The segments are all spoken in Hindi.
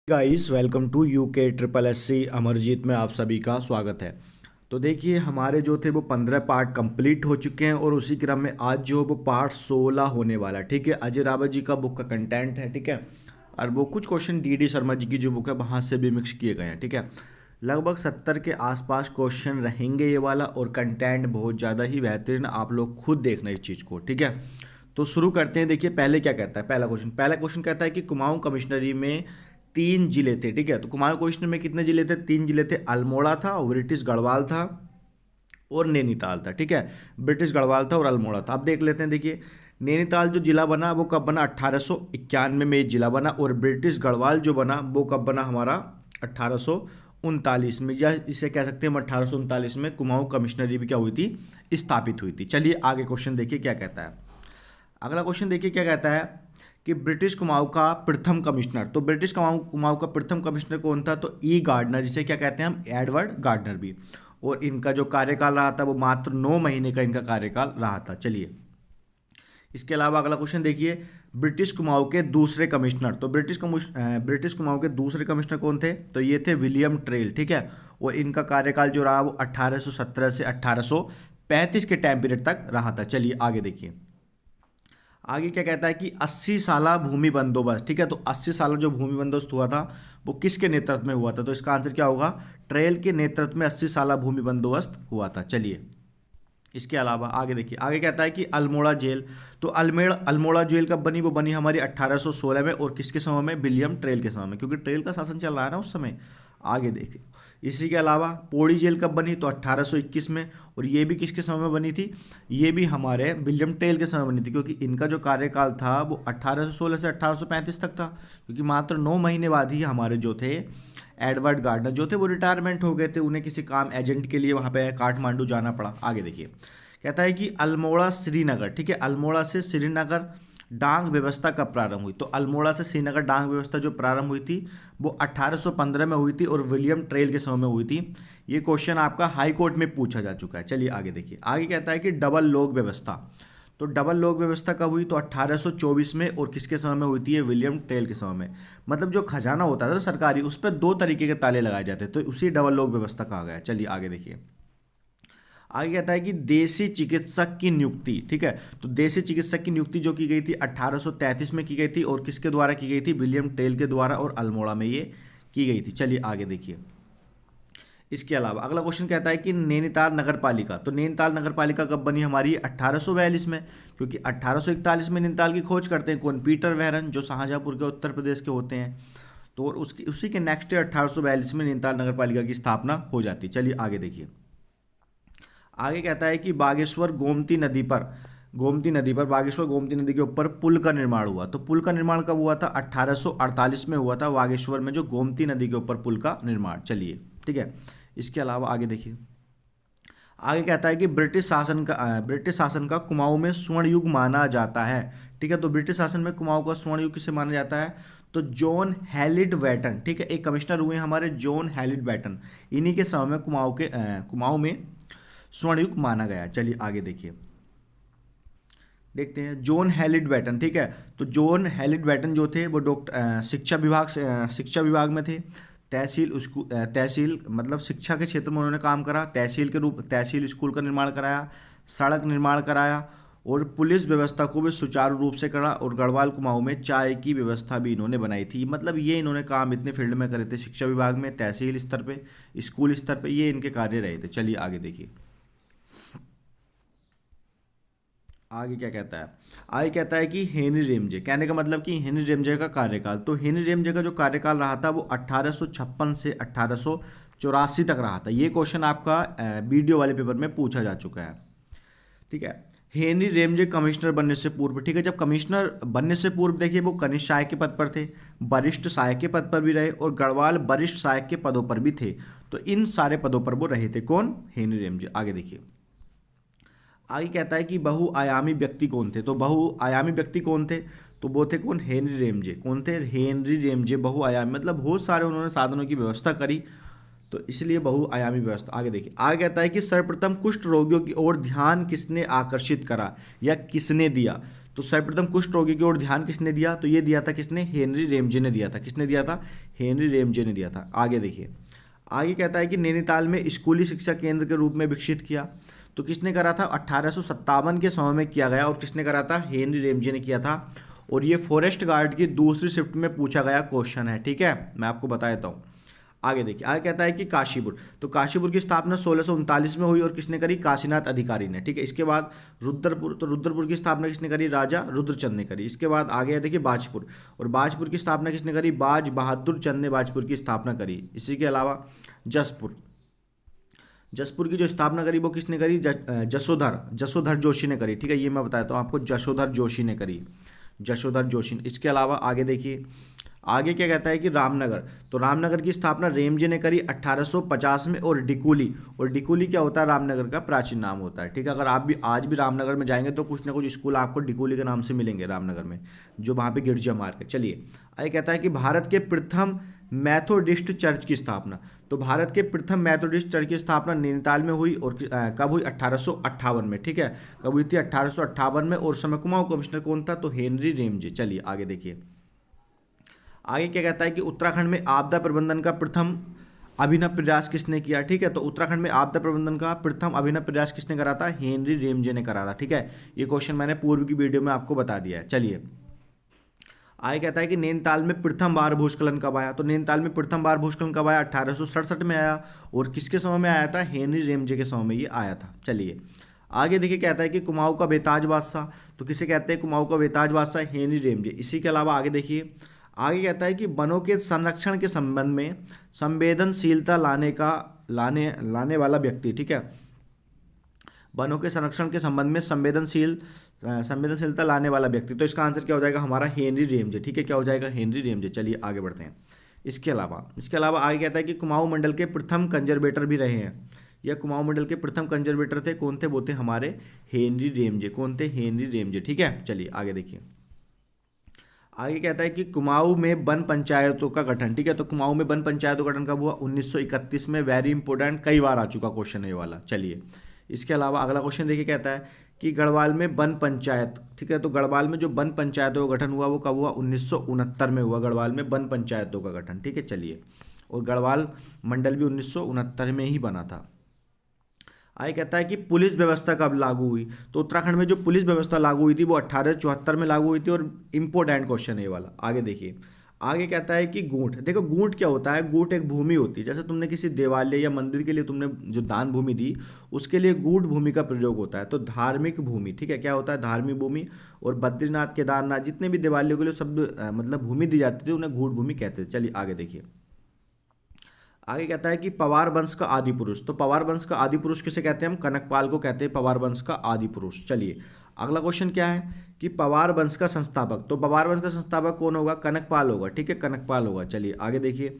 Guys welcome to UK triple S C Amarjeet में आप सभी का स्वागत है। तो देखिए हमारे जो थे वो 15 पार्ट कंप्लीट हो चुके हैं और उसी क्रम में आज जो वो पार्ट 16 होने वाला है। ठीक है, अजय रावत जी का बुक का कंटेंट है। ठीक है, और वो कुछ क्वेश्चन डी शर्मा जी की जो बुक है वहाँ से भी मिक्स किए गए हैं। ठीक है, लगभग 70 के आसपास क्वेश्चन रहेंगे ये वाला, और कंटेंट बहुत ज़्यादा ही बेहतरीन, आप लोग खुद देखना इस चीज़ को। ठीक है, तो शुरू करते हैं। देखिए पहले क्या कहता है, पहला क्वेश्चन कहता है कि कुमाऊं कमिश्नरी में 3 जिले थे। ठीक है, तो कुमाऊं कमिश्नरी में कितने जिले थे? 3 जिले थे। अल्मोड़ा था, ब्रिटिश गढ़वाल था और नैनीताल था। ठीक है, ब्रिटिश गढ़वाल था और अल्मोड़ा था। अब देख लेते हैं। देखिए नैनीताल जो जिला बना वो कब बना? 1891 में ये जिला बना, और ब्रिटिश गढ़वाल जो बना वो कब बना हमारा? 1839 में, या इसे कह सकते हैं हम 1839 में कुमाऊं कमिश्नरी भी क्या हुई थी? स्थापित हुई थी। चलिए आगे क्वेश्चन देखिए क्या कहता है। अगला क्वेश्चन देखिए क्या कहता है कि ब्रिटिश कुमाऊं का प्रथम कमिश्नर। तो ब्रिटिश कुमाऊं कुमाऊं का प्रथम कमिश्नर कौन था? तो ई गार्डनर, जिसे क्या कहते हैं हम? एडवर्ड गार्डनर भी। और इनका जो कार्यकाल रहा था वो मात्र 9 महीने का इनका कार्यकाल रहा था। चलिए इसके अलावा अगला क्वेश्चन देखिए, ब्रिटिश कुमाऊं के दूसरे कमिश्नर। तो ब्रिटिश कुमाऊं के दूसरे कमिश्नर कौन थे? तो ये थे विलियम ट्रेल। ठीक है, और इनका कार्यकाल जो रहा वो 1817 से 1835 के टाइम पीरियड तक रहा था। चलिए आगे देखिए, आगे क्या कहता है कि 80 साला भूमि बंदोबस्त। ठीक है, तो 80 साल जो भूमि बंदोबस्त हुआ था वो किसके नेतृत्व में हुआ था? तो इसका आंसर क्या होगा? ट्रेल के नेतृत्व में 80 साला भूमि बंदोबस्त हुआ था। चलिए इसके अलावा आगे देखिए, आगे कहता है कि अल्मोड़ा जेल। तो अल्मोड़ा जेल कब बनी? वो बनी हमारी 1816 में, और किसके समय में? विलियम ट्रेल के समय में, क्योंकि ट्रेल का शासन चल रहा है ना उस समय। आगे देखिए, इसी के अलावा पौड़ी जेल कब बनी? तो 1821 में, और ये भी किसके समय में बनी थी? ये भी हमारे विलियम ट्रेल के समय बनी थी, क्योंकि इनका जो कार्यकाल था वो 1816 से 1835 तक था, क्योंकि मात्र 9 महीने बाद ही हमारे जो थे एडवर्ड गार्डनर जो थे वो रिटायरमेंट हो गए थे, उन्हें किसी काम एजेंट के लिए वहाँ पे काठमांडू जाना पड़ा। आगे देखिए, कहता है कि अल्मोड़ा श्रीनगर। ठीक है, अल्मोड़ा से श्रीनगर डांग व्यवस्था कब प्रारंभ हुई? तो अल्मोड़ा से श्रीनगर डांग व्यवस्था जो प्रारंभ हुई थी वो 1815 में हुई थी, और विलियम ट्रेल के समय में हुई थी। ये क्वेश्चन आपका हाई कोर्ट में पूछा जा चुका है। चलिए आगे देखिए, आगे कहता है कि डबल लोक व्यवस्था। तो डबल लोक व्यवस्था कब हुई? तो 1824 में, और किसके समय में हुई थी? ये विलियम ट्रेल के समय में। मतलब जो खजाना होता था सरकारी, उस पर 2 तरीके के ताले लगाए जाते, तो उसी डबल लोक व्यवस्था कहा गया। चलिए आगे देखिए, आगे कहता है कि देसी चिकित्सक की नियुक्ति। ठीक है, तो देसी चिकित्सक की नियुक्ति जो की गई थी 1833 में की गई थी, और किसके द्वारा की गई थी? विलियम ट्रेल के द्वारा, और अल्मोड़ा में ये की गई थी। चलिए आगे देखिए, इसके अलावा अगला क्वेश्चन कहता है कि नैनीताल नगर पालिका। तो नैनीताल नगर पालिका कब बनी हमारी? 1842 में, क्योंकि 1841 में नैनीताल की खोज करते हैं कौन? पीटर वेरन, जो शाहजहाँपुर के उत्तर प्रदेश के होते हैं। तो और उसकी उसी के नेक्स्ट ईयर 1842 में नैनीताल नगर पालिका की स्थापना हो जाती है। चलिए आगे देखिए, आगे कहता है कि बागेश्वर गोमती नदी के ऊपर पुल का निर्माण हुआ। तो पुल का निर्माण कब हुआ था? 1848 में हुआ था, बागेश्वर में जो गोमती नदी के ऊपर पुल का निर्माण। चलिए ठीक है, इसके अलावा आगे देखिए, आगे कहता है कि ब्रिटिश शासन का कुमाऊं में स्वर्ण युग माना जाता है। ठीक है, तो ब्रिटिश शासन में कुमाऊं का स्वर्ण युग किसे माना जाता है? तो जॉन हैलिड बैटन। ठीक है, एक कमिश्नर हुए हमारे जॉन हैलिड बैटन, इन्हीं के समय में कुमाऊं में स्वर्ण युग माना गया। चलिए आगे देखिए, देखते हैं जॉन हैलिड बैटन। ठीक है, तो जॉन हैलिड बैटन जो थे वो शिक्षा विभाग में थे। तहसील मतलब शिक्षा के क्षेत्र में उन्होंने काम करा। तहसील स्कूल का निर्माण कराया, सड़क निर्माण कराया, और पुलिस व्यवस्था को भी सुचारू रूप से करा, और गढ़वाल कुमाऊं में चाय की व्यवस्था भी इन्होंने बनाई थी। मतलब ये इन्होंने काम इतने फील्ड में करे थे, शिक्षा विभाग में, तहसील स्तर पे, स्कूल स्तर पे, ये इनके कार्य रहे थे। चलिए आगे देखिए, आगे क्या कहता है। आगे कहता है कि हेनरी रेमजे, कहने का मतलब कि हेनरी रेमजे का कार्यकाल। तो हेनरी रेमजे का जो कार्यकाल रहा था वो 1856 से 1884 तक रहा था। ये क्वेश्चन आपका वीडियो वाले पेपर में पूछा जा चुका है। ठीक है, हेनरी रेमजे कमिश्नर बनने से पूर्व। ठीक है, जब कमिश्नर बनने से पूर्व देखिए वो कनिष्ठ सहायक के पद पर थे, वरिष्ठ सहायक के पद पर भी रहे, और गढ़वाल वरिष्ठ सहायक के पदों पर भी थे। तो इन सारे पदों पर वो रहे थे। कौन? Henry Ramsay. आगे देखिए, आगे कहता है कि बहुआयामी व्यक्ति कौन थे? तो बहुआयामी व्यक्ति कौन थे? तो वो थे कौन? Henry Ramsay. कौन थे? हेनरी रेमजे बहुआयामी, मतलब बहुत सारे उन्होंने साधनों की व्यवस्था करी, तो इसलिए बहुआयामी व्यवस्था। आगे देखिए, आगे कहता है कि सर्वप्रथम कुष्ठ रोगियों की ओर ध्यान किसने आकर्षित करा या किसने दिया? तो सर्वप्रथम कुष्ठ रोगी की ओर ध्यान किसने दिया? तो ये दिया था किसने? हेनरी रेमजे ने दिया था। किसने दिया था? हेनरी रेमजे ने दिया था। आगे देखिए, आगे कहता है कि नैनीताल में स्कूली शिक्षा केंद्र के रूप में विकसित किया। तो किसने करा था? 1857 के समय में किया गया। और किसने करा था? हेनरी रेमजे ने किया था। और ये फॉरेस्ट गार्ड की दूसरी शिफ्ट में पूछा गया क्वेश्चन है। ठीक है, मैं आपको बता देता हूँ। आगे देखिए, आगे कहता है कि काशीपुर, तो काशीपुर की स्थापना 1639 में हुई और किसने करी? काशीनाथ अधिकारी ने। ठीक है, इसके बाद रुद्रपुर, तो रुद्रपुर की स्थापना किसने करी? राजा रुद्रचंद ने करी। इसके बाद आगे है देखिए बाजपुर, और बाजपुर की स्थापना किसने करी? बाज बहादुर चंद ने बाजपुर की स्थापना करी। इसी के अलावा जसपुर, जसपुर की जो स्थापना करी वो किसने करी? जसोधर जसोधर जोशी ने करी। ठीक है, ये मैं बताता हूँ आपको, जसोधर जोशी ने करी, जसोधर जोशी। इसके अलावा आगे देखिए, आगे क्या कहता है कि रामनगर, तो रामनगर की स्थापना रेमजे ने करी 1850 में। और डिकुली, और डिकुली क्या होता है? रामनगर का प्राचीन नाम होता है। ठीक है, अगर आप भी आज भी रामनगर में जाएंगे तो कुछ ना कुछ स्कूल आपको डिकुली के नाम से मिलेंगे रामनगर में, जो वहाँ पे गिरजा मार्ग है। चलिए, आगे कहता है कि भारत के प्रथम मैथोडिस्ट चर्च की स्थापना, तो भारत के प्रथम मैथोडिस्ट चर्च की स्थापना नैनीताल में हुई। और कब हुई? 1858 में। ठीक है, कब हुई थी? 1858 में। और उस समय कुमाऊं कमिश्नर कौन था? तो हेनरी रेमजे। चलिए आगे देखिए, आगे क्या कहता है कि उत्तराखंड में आपदा प्रबंधन का प्रथम अभिनव प्रयास किसने किया? ठीक है, तो उत्तराखंड में आपदा प्रबंधन का प्रथम अभिनव प्रयास किसने करा था? हेनरी रेमजे ने करा था। ठीक है, ये क्वेश्चन मैंने पूर्व की वीडियो में आपको बता दिया है। चलिए, आगे कहता है कि नैनीताल में प्रथम बार भूस्खलन कब आया? तो नैनीताल में प्रथम बार भूस्खलन कब आया? 1867 में आया। और किसके समय में आया था? हेनरी रेमजे के समय में ये आया था। चलिए, आगे देखिए, कहता है कि कुमाऊं का बेताज बादशाह, तो किसे कहते हैं कुमाऊं का बेताज बादशाह? Henry Ramsay. इसी के अलावा आगे देखिए, आगे कहता है कि वनों के संरक्षण के संबंध में संवेदनशीलता लाने वाला व्यक्ति। ठीक है, वनों के संरक्षण के संबंध में संवेदनशीलता लाने वाला व्यक्ति, तो इसका आंसर क्या हो जाएगा हमारा? Henry Ramsay. ठीक है, क्या हो जाएगा? Henry Ramsay. चलिए आगे बढ़ते हैं। इसके अलावा आगे कहता है कि कुमाऊं मंडल के प्रथम कंजर्वेटर भी रहे हैं, या कुमाऊं मंडल के प्रथम कंजर्वेटर थे, कौन थे? वो थे हमारे हेनरी रेमजे। कौन थे? Henry Ramsay. ठीक है, चलिए आगे देखिए, आगे कहता है कि कुमाऊं में वन पंचायतों का गठन। ठीक है, तो कुमाऊं में वन पंचायतों का गठन कब हुआ? 1931 में। वेरी इंपॉर्टेंट, कई बार आ चुका क्वेश्चन है ये वाला। चलिए, इसके अलावा अगला क्वेश्चन देखिए, कहता है कि गढ़वाल में वन पंचायत। ठीक है, तो गढ़वाल में जो वन पंचायतों का गठन हुआ वो कब हुआ? 1969 में हुआ गढ़वाल में वन पंचायतों का गठन। ठीक है, चलिए, और गढ़वाल मंडल भी 1969 में ही बना था। आगे कहता है कि पुलिस व्यवस्था कब लागू हुई? तो उत्तराखंड में जो पुलिस व्यवस्था लागू हुई थी वो 1874 में लागू हुई थी। और इम्पोर्टेंट क्वेश्चन है ये वाला। आगे देखिए, आगे कहता है कि गूंठ, देखो गूंठ क्या होता है? गूंठ एक भूमि होती है, जैसे तुमने किसी देवालय या मंदिर के लिए तुमने जो दान भूमि दी, उसके लिए गूंठ भूमि का प्रयोग होता है। तो धार्मिक भूमि, ठीक है, क्या होता है? धार्मिक भूमि। और बद्रीनाथ, केदारनाथ, जितने भी देवालयों के लिए सब मतलब भूमि दी जाती थी उन्हें गूंठ भूमि कहते थे। चलिए आगे देखिए, आगे कहता है कि पवार वंश का आदि पुरुष, तो पवार वंश का आदि पुरुष किसे कहते हैं? हम कनकपाल को कहते हैं पवार वंश का आदि पुरुष। चलिए, अगला क्वेश्चन क्या है कि पवार वंश का संस्थापक, तो पवार वंश का संस्थापक कौन होगा? कनकपाल होगा। ठीक है, कनकपाल होगा। चलिए आगे देखिए,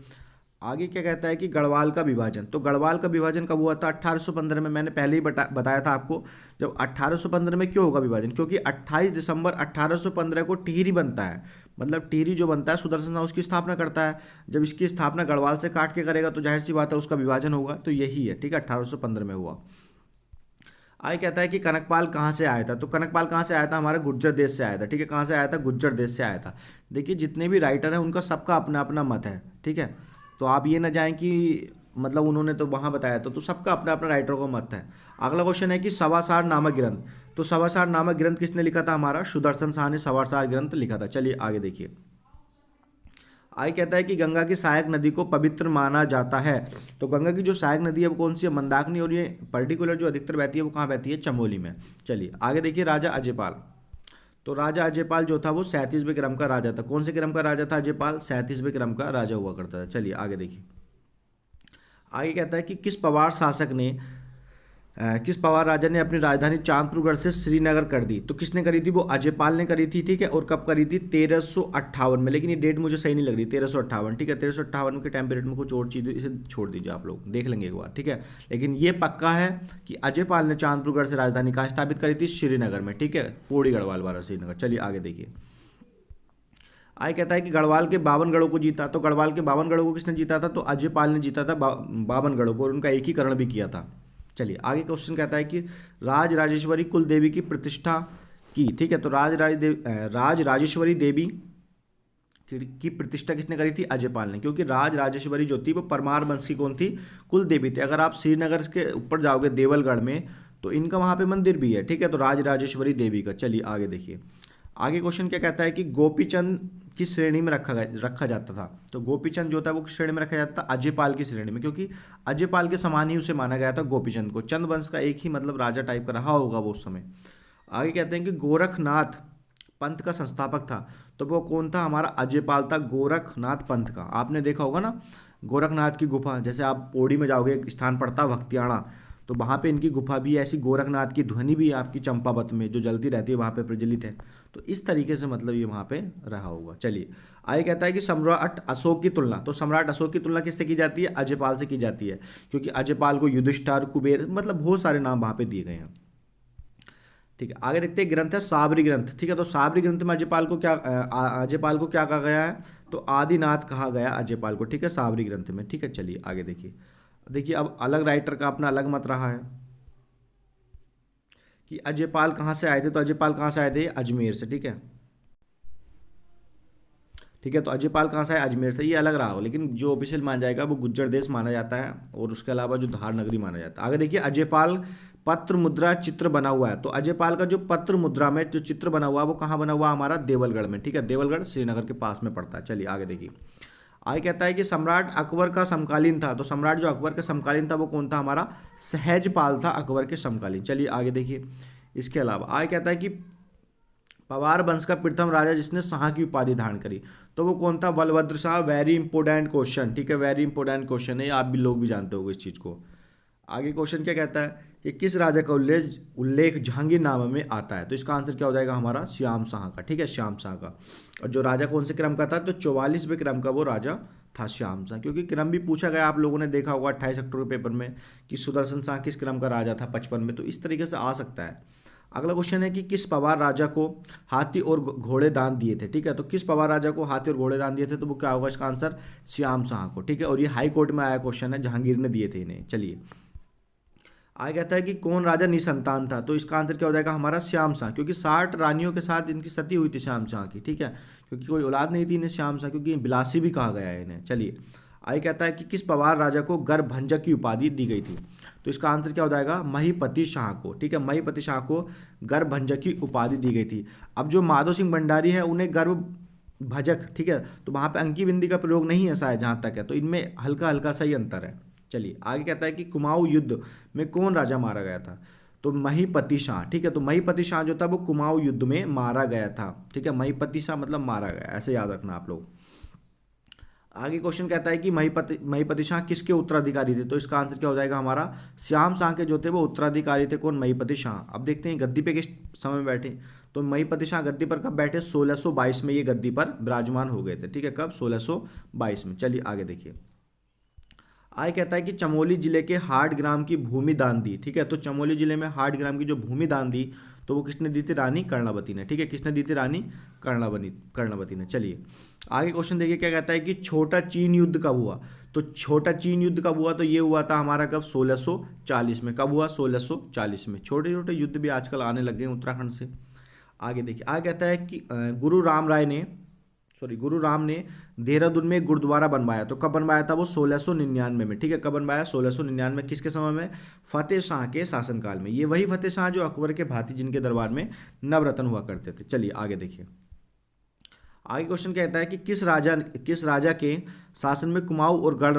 आगे क्या कहता है कि गढ़वाल का विभाजन, तो गढ़वाल का विभाजन कब हुआ था? 1815 में। मैंने पहले ही बताया था आपको, जब 1815 में क्यों होगा विभाजन? क्योंकि 28 दिसंबर 1815 को टिहरी बनता है, मतलब टिहरी जो बनता है सुदर्शन साहू उसकी स्थापना करता है। जब इसकी स्थापना गढ़वाल से काट के करेगा तो जाहिर सी बात है उसका विभाजन होगा। तो यही है, ठीक है, 1815 में हुआ। आगे कहता है कि कनकपाल कहाँ से आया था? तो कनकपाल कहाँ से आया था? हमारे गुर्जर देश से आया था। ठीक है, कहाँ से आया था? गुर्जर देश से आया था। देखिए, जितने भी राइटर हैं उनका सबका अपना अपना मत है। ठीक है, तो आप ये ना जाएं कि मतलब उन्होंने तो वहाँ बताया था, तो सबका अपना अपना राइटरों का मत है। अगला क्वेश्चन है कि सवासार नामक ग्रंथ, तो सवासार नामक ग्रंथ किसने लिखा था? हमारा सुदर्शन शाह ने सवासार ग्रंथ लिखा था। चलिए आगे देखिए, आगे कहता है कि गंगा की सहायक नदी को पवित्र माना जाता है। तो गंगा की जो सहायक नदी है वो कौन सी है? मंदाकिनी। और ये पर्टिकुलर जो अधिकतर बहती है वो कहाँ बहती है? चमोली में। चलिए आगे देखिए, राजा अजयपाल, तो राजा अजयपाल जो था वो 37वें क्रम का राजा था। कौन से क्रम का राजा था अजयपाल? 37वें क्रम का राजा हुआ करता था। चलिए आगे देखिए, आगे कहता है कि किस पवार राजा ने अपनी राजधानी चांदपुरगढ़ से श्रीनगर कर दी? तो किसने करी थी? वो अजयपाल ने करी थी। ठीक है, और कब करी थी? 1358 में। लेकिन ये डेट मुझे सही नहीं लग रही, 1358। ठीक है, 1358 के टाइम पीरियड में कुछ और चीज़, इसे छोड़ दीजिए, आप लोग देख लेंगे एक बार। ठीक है, लेकिन ये पक्का है कि अजयपाल ने चांदपुरगढ़ से राजधानी कहाँ स्थापित करी थी? श्रीनगर में। ठीक है, पौड़ी गढ़वाल वाला श्रीनगर। चलिए आगे देखिए, आगे कहता है कि गढ़वाल के 52 गढ़ों को जीता। तो गढ़वाल के 52 गढ़ों को किसने जीता था? तो अजयपाल ने जीता था 52 गढ़ों को, और उनका एकीकरण भी किया था। चलिए आगे क्वेश्चन कहता है कि राज राजेश्वरी कुल देवी की प्रतिष्ठा की, ठीक है। तो राज राजेश्वरी देवी की प्रतिष्ठा किसने करी थी? अजयपाल ने, क्योंकि राज राजेश्वरी जो थी वो परमार वंश की कौन थी? कुल देवी थी। अगर आप श्रीनगर के ऊपर जाओगे देवलगढ़ में तो इनका वहाँ पे मंदिर भी है, ठीक है। तो राज राजेश्वरी देवी का। चलिए आगे देखिए, आगे क्वेश्चन क्या कहता है कि गोपीचंद किस श्रेणी में रखा जाता था? तो गोपीचंद जो था वो किस श्रेणी में रखा जाता था? अजयपाल की श्रेणी में, क्योंकि अजयपाल के समान ही उसे माना गया था गोपीचंद को। चंद वंश का एक ही मतलब राजा टाइप का रहा होगा वो उस समय। आगे कहते हैं कि गोरखनाथ पंथ का संस्थापक था, तो वो कौन था? हमारा अजयपाल था, गोरखनाथ पंथ का। आपने देखा होगा ना गोरखनाथ की गुफा, जैसे आप पौड़ी में जाओगे एक स्थान पड़ता है भक्तियाणा, तो वहाँ पे इनकी गुफा भी है, ऐसी गोरखनाथ की ध्वनि भी है आपकी चंपावत में जो जलती रहती है, वहाँ पे प्रचलित है। तो इस तरीके से मतलब ये वहाँ पे रहा होगा। चलिए आगे कहता है कि सम्राट अशोक की तुलना, तो सम्राट अशोक की तुलना किससे की जाती है? अजयपाल से की जाती है, क्योंकि अजयपाल को युधिष्ठिर, कुबेर, मतलब बहुत सारे नाम वहाँ पे दिए गए हैं। ठीक है, आगे देखते हैं ग्रंथ है साबरी ग्रंथ, ठीक है। तो साबरी ग्रंथ में अजयपाल को क्या कहा गया है? तो आदिनाथ कहा गया अजयपाल को, ठीक है, साबरी ग्रंथ में, ठीक है। चलिए आगे देखिए, देखिए अब अलग राइटर का अपना अलग मत रहा है कि अजयपाल कहाँ से आए थे। तो अजयपाल कहाँ से आए थे? अजमेर से, ठीक है, ठीक है। तो अजयपाल कहाँ से आए? अजमेर से, ये अलग रहा हो, लेकिन जो ऑफिशियल माना जाएगा वो गुज्जर देश माना जाता है, और उसके अलावा जो धार नगरी माना जाता है। आगे देखिए, अजयपाल पत्र मुद्रा चित्र बना हुआ है, तो अजयपाल का जो पत्र मुद्रा में जो चित्र बना हुआ है वो कहाँ बना हुआ है? हमारा देवलगढ़ में, ठीक है। देवलगढ़ श्रीनगर के पास में पड़ता है। चलिए आगे देखिए, आगे कहता है कि सम्राट अकबर का समकालीन था, तो सम्राट जो अकबर का समकालीन था वो कौन था? हमारा सहजपाल था, अकबर के समकालीन। चलिए आगे देखिए, इसके अलावा आगे कहता है कि पवार वंश का प्रथम राजा जिसने शाह की उपाधि धारण करी, तो वो कौन था? Balbhadra Shah. Very important question, ठीक है, वेरी इंपॉर्टेंट क्वेश्चन है, आप भी लोग भी जानते होंगे इस चीज़ को। आगे क्वेश्चन क्या कहता है कि किस राजा का उल्लेख जहांगीरनामा में आता है? तो इसका आंसर क्या हो जाएगा? हमारा श्याम शाह का, ठीक है, श्याम शाह का। और जो राजा कौन से क्रम का था? तो 44वें क्रम का वो राजा था श्याम शाह, क्योंकि क्रम भी पूछा गया, आप लोगों ने देखा होगा 28 अक्टूबर के पेपर में कि सुदर्शन शाह किस क्रम का राजा था 55 में, तो इस तरीके से आ सकता है। अगला क्वेश्चन है कि किस पवार राजा को हाथी और घोड़े दान दिए थे? ठीक है, तो किस पवार राजा को हाथी और घोड़े दान दिए थे? तो वो क्या होगा इसका आंसर? श्याम शाह को, ठीक है। और ये हाई कोर्ट में आया क्वेश्चन है, जहांगीर ने दिए थे इन्हें। चलिए आगे कहता है कि कौन राजा निसंतान था? तो इसका आंसर क्या हो जाएगा? हमारा श्याम शाह, क्योंकि 60 रानियों के साथ इनकी सती हुई थी श्याम शाह की, ठीक है, क्योंकि कोई औलाद नहीं थी इन्हें श्याम शाह, क्योंकि बिलासी भी कहा गया है इन्हें। चलिए आगे कहता है कि किस पवार राजा को गर्भभंजक की उपाधि दी गई थी? तो इसका आंसर क्या हो जाएगा? महीपति शाह को, ठीक है, महीपति शाह को गर्भभंजक की उपाधि दी गई थी। अब जो माधो सिंह भंडारी है उन्हें गर्भ भजक, ठीक है, तो वहाँ पे अंकी बिंदी का प्रयोग नहीं है शायद, जहाँ तक है, तो इनमें हल्का हल्का सा ही अंतर है। चलिए आगे कहता है कि कुमाऊं युद्ध में कौन राजा मारा गया था? तो महीपति शाह, ठीक है। तो महीपति शाह जो था वो कुमाऊं युद्ध में मारा गया था, ठीक है। महीपति शाह मतलब मारा गया, ऐसे याद रखना आप लोग। आगे क्वेश्चन कहता है कि महीपति शाह किसके उत्तराधिकारी थे? तो इसका आंसर क्या हो जाएगा? हमारा श्याम शाह के जो थे वो उत्तराधिकारी थे। कौन? महीपति शाह। अब देखते हैं गद्दी पे किस समय बैठे। तो महीपति शाह गद्दी पर कब बैठे? 1622 में ये गद्दी पर विराजमान हो गए थे, ठीक है। कब? 1622 में। चलिए आगे देखिए, आगे कहता है कि चमोली जिले के हाट ग्राम की भूमि दान दी, ठीक है। तो चमोली जिले में हाट ग्राम की जो भूमि दान दी तो वो किसने दी थी? रानी कर्णावती ने, ठीक है। किसने दी थी? रानी कर्णावती ने। चलिए आगे क्वेश्चन देखिए क्या कहता है कि छोटा चीन युद्ध कब हुआ? तो छोटा चीन युद्ध कब हुआ? तो ये हुआ था हमारा कब? 1640 में। कब हुआ? 1640 में। छोटे छोटे युद्ध भी आजकल आने लग गए उत्तराखंड से। आगे देखिए, आगे कहता है कि गुरु राम ने देहरादून में एक गुरुद्वारा बनवाया, तो कब बनवाया था? वो 1699 में, ठीक है। कब बनवाया? 1699 में। किसके समय में? फतेह शाह के शासनकाल में। ये वही फतेह शाह जो अकबर के भांति जिनके दरबार में नवरत्न हुआ करते थे। चलिए आगे देखिए, आगे क्वेश्चन कहता है कि किस राजा के शासन में कुमाऊं और गढ़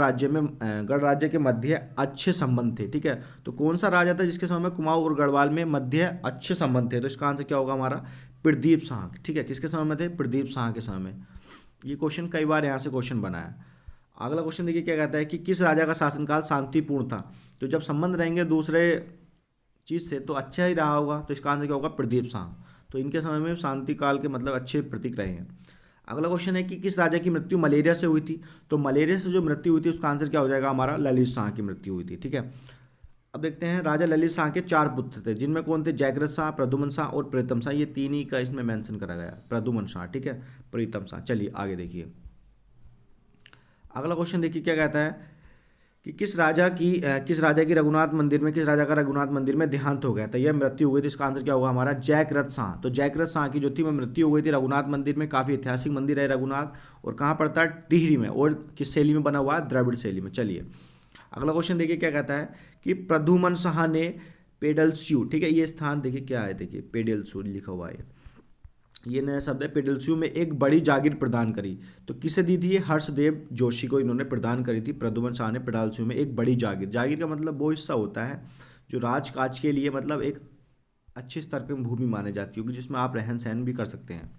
राज्य के मध्य अच्छे संबंध थे? ठीक है, तो कौन सा राजा था जिसके समय में कुमाऊं और गढ़वाल में मध्य अच्छे संबंध थे? तो इसका आंसर क्या होगा हमारा? प्रदीप शाह, ठीक है। किसके समय में थे? प्रदीप शाह के समय में। ये क्वेश्चन कई बार यहाँ से क्वेश्चन बना है। अगला क्वेश्चन देखिए क्या कहता है कि किस राजा का शासनकाल शांतिपूर्ण था? तो जब संबंध रहेंगे दूसरे चीज़ से तो अच्छा ही रहा होगा, तो इसका आंसर क्या होगा? प्रदीप शाह। तो इनके समय में शांति काल के मतलब अच्छे प्रतीक रहे हैं। अगला क्वेश्चन है कि किस राजा की मृत्यु मलेरिया से हुई थी? तो मलेरिया से जो मृत्यु हुई थी उसका आंसर क्या हो जाएगा हमारा? ललित शाह की मृत्यु हुई थी, ठीक है। अब देखते हैं, राजा ललित शाह के 4 पुत्र थे, जिनमें कौन थे? जयद्रथ शाह, प्रद्युम्न शाह और प्रीतम शाह। ये 3 ही का इसमें मेंशन करा गया, प्रद्युम्न शाह, ठीक है, प्रीतम शाह। चलिए आगे देखिए, अगला क्वेश्चन देखिए क्या कहता है कि किस राजा की रघुनाथ मंदिर में, किस राजा का रघुनाथ मंदिर में देहांत हो गया था, यह मृत्यु हो गई थी। इसका आंसर क्या होगा हमारा, जयक्रत शाह। तो जयक्रत शाह की जो थी वो मृत्यु हो गई थी रघुनाथ मंदिर में। काफ़ी ऐतिहासिक मंदिर है रघुनाथ, और कहाँ पड़ता है, टिहरी में। और किस शैली में बना हुआ है, द्रविड़ शैली में। चलिए अगला क्वेश्चन देखिए क्या कहता है कि प्रद्युमन शाह ने पेडलस्यू, ठीक है, ये स्थान देखिए क्या है, देखिए पेडलस्यू लिखा हुआ है, ये नया शब्द है, पेडलस्यू में एक बड़ी जागीर प्रदान करी। तो किसे दी थी, ये हर्षदेव जोशी को इन्होंने प्रदान करी थी। प्रद्युमन शाह ने पेडलस्यू में एक बड़ी जागीर, जागीर का मतलब वो हिस्सा होता है जो राजकाज के लिए मतलब एक अच्छे स्तर की भूमि मानी जाती होगी, जिसमें आप रहन सहन भी कर सकते हैं।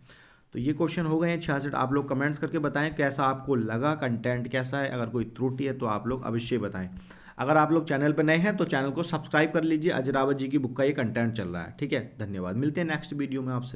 तो ये क्वेश्चन हो गए हैं 66। आप लोग कमेंट्स करके बताएं कैसा आपको लगा, कंटेंट कैसा है। अगर कोई त्रुटि है तो आप लोग अवश्य बताएं। अगर आप लोग चैनल पर नए हैं तो चैनल को सब्सक्राइब कर लीजिए। अजरावत जी की बुक का ये कंटेंट चल रहा है, ठीक है। धन्यवाद, मिलते हैं नेक्स्ट वीडियो में आपसे।